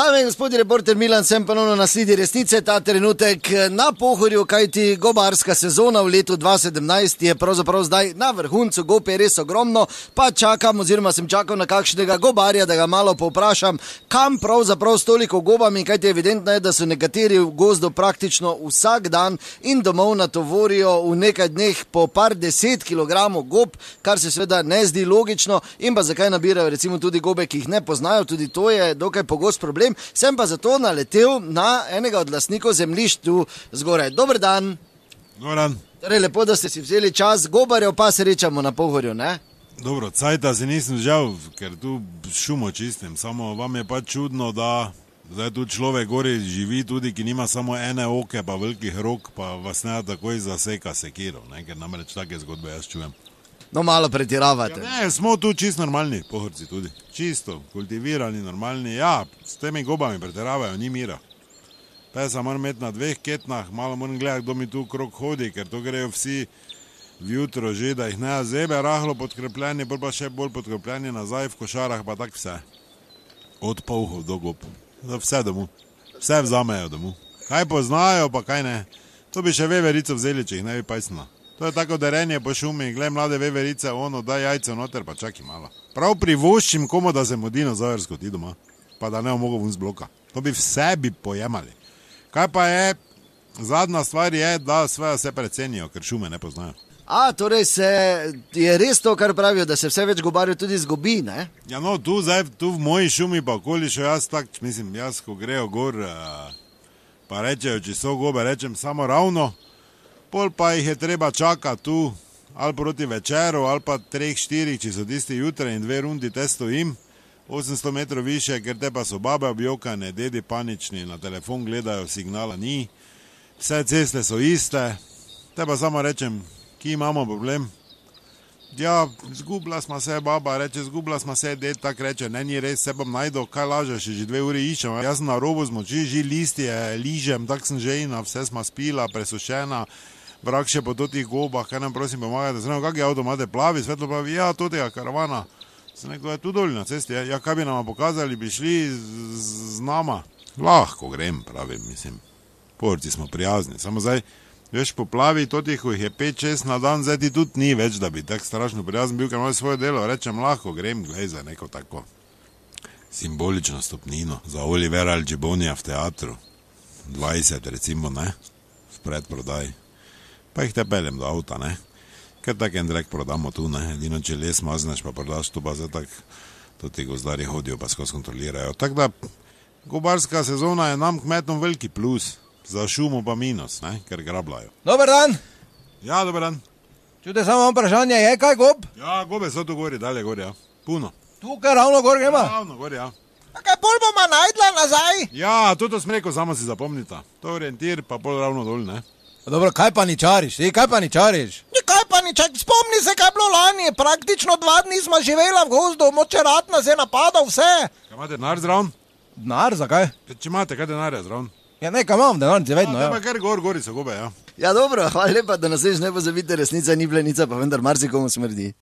Dame in gospodje, reporter Milan, sem ponovno na sledi resnice ta trenutek na Pohorju, kajti gobarska sezona v letu 2017 je pravzaprav zdaj na vrhuncu, gob je res ogromno, pa čakam oziroma sem čakal na kakšnega gobarja, da ga malo povprašam, kam pravzaprav s toliko gobami, kajti evidentno je, da so nekateri v gozdu praktično vsak dan in domov natovorijo v nekaj dneh po par 10 kilogramov gob, kar se seveda ne zdi logično, in pa zakaj nabirajo recimo tudi gobe, ki jih ne poznajo, tudi to je dokaj pogost problem. Sem pa zato naletel na enega od lastnikov zemljišč tu zgoraj. Dober dan. Dober dan. Torej, lepo, da ste si vzeli čas, gobarjev pa srečamo na Pohorju, ne? Dobro, cajta se nisem žal, ker tu šumo čistim, samo vam je pa čudno, da zdaj tu človek gori živi tudi, ki nima samo ene oke pa velikih rok, pa vas ne takoj zaseka sekiro, ne? Ker namreč take zgodbe jaz čujem. No, malo pretiravate. Ja, ne, smo tu čisto normalni, Pohorci tudi. Čisto, kultivirani, normalni. Ja, s temi gobami pretiravajo, ni mira. Pesa moram imeti na 2 ketnah, malo moram gledati, kdo mi tu krog hodi, ker to grejo vsi vjutro že, da jih ne zebe, rahlo podkrepljeni, bolj pa še bolj podkrepljeni nazaj v košarah, pa tak vse. Od polhov do gob. Vse domov. Vse vzamejo domov. Kaj poznajo, pa kaj ne. To bi še veverico vzeli, če jih ne bi pajsnila. To je tako derenje po šumi, glej mlade veverice, ono, daj jajce noter, pa čaki malo. Prav privoščim komu, da se mu dinozaver skoti doma, pa da ne bo mogel ven z bloka. To bi vse pojemali. Kaj pa je, zadnja stvar je, da svoje se precenijo, ker šume ne poznajo. Torej je res to, kar pravijo, da se vse več gobarjev tudi zgobi, ne? Ja, no, tu v moji šumi pa okolišo jaz tak, mislim, jaz ko grejo gor, pa rečejo, če so gobe, rečem samo ravno, pol pa jih je treba čakati tu, ali proti večeru, ali pa 3-4, če so tisti jutre in 2 rundi te stojim, 800 metrov više, ker te pa so babe objokane, dedi panični, na telefon gledajo, signala ni, vse ceste so iste, te pa samo rečem, ki imamo problem? Ja, zgubila smo se, baba reče, zgubila smo se, ded tak reče, ne, ni res, se bom najdel, kaj lažeš, že 2 uri iščem, jaz sem na robu zmoči, že listje ližem, tak sem že in vse smo spila, presušena, vrak še po totih gobah, kaj nam prosim pomagate, sem rekel, kak je avto, imate plavi, svetlo plavi, ja, totega karavana, sem rekel, je tu dolj na cesti, ja, kaj bi nama pokazali, bi šli z nama, lahko grem, pravim, mislim, Pohorci smo prijazni, samo zdaj, veš, poplavi, totih, ko jih je 5-6 na dan, zdaj ti tudi ni več, da bi tak strašno prijazen bil, ker imajo svoje delo, rečem, lahko grem, glej, za neko tako simbolično stopnino, za Olivera Algibonija v teatru, 20 recimo, ne, v predprodaji. Pa jih te peljem do avta, ne. Ker tak en drek prodamo tu, ne. Edino, če les mazneš, pa prodaš tu, pa zdaj tak, to ti gozdari hodijo, pa skozi kontrolirajo. Tako da, gobarska sezona je nam kmetom veliki plus, za šumo pa minus, ne, ker grabljajo. Dober dan. Ja, dober dan. Čute, samo vprašanje, je kaj gob? Ja, gobe so tu gori, dalje gori, ja. Puno. Tukaj ravno gor gremo? Ja, ravno gori, ja. A kaj pol bomo najdla nazaj? Ja, to sem rekel, samo si zapomnita. To je orientir, pa pol ravno dol, ne. Dobro, kaj pa ničariš, kaj pa ničariš? Kaj pa ničariš, spomni se, kaj bilo lani, praktično 2 dni smo živela v gozdu, močerat nas je napadal vse. Kaj imate denar zraven? Denar, zakaj? Če imate, kaj denarja zraven? Ja, nekaj imam, denar, vedno, ja. Ja, kar gori so gobe, ja. Ja, dobro, hvala lepa, da nas ne pozabite, resnica ni plenica, pa vendar marsikomu smrdi.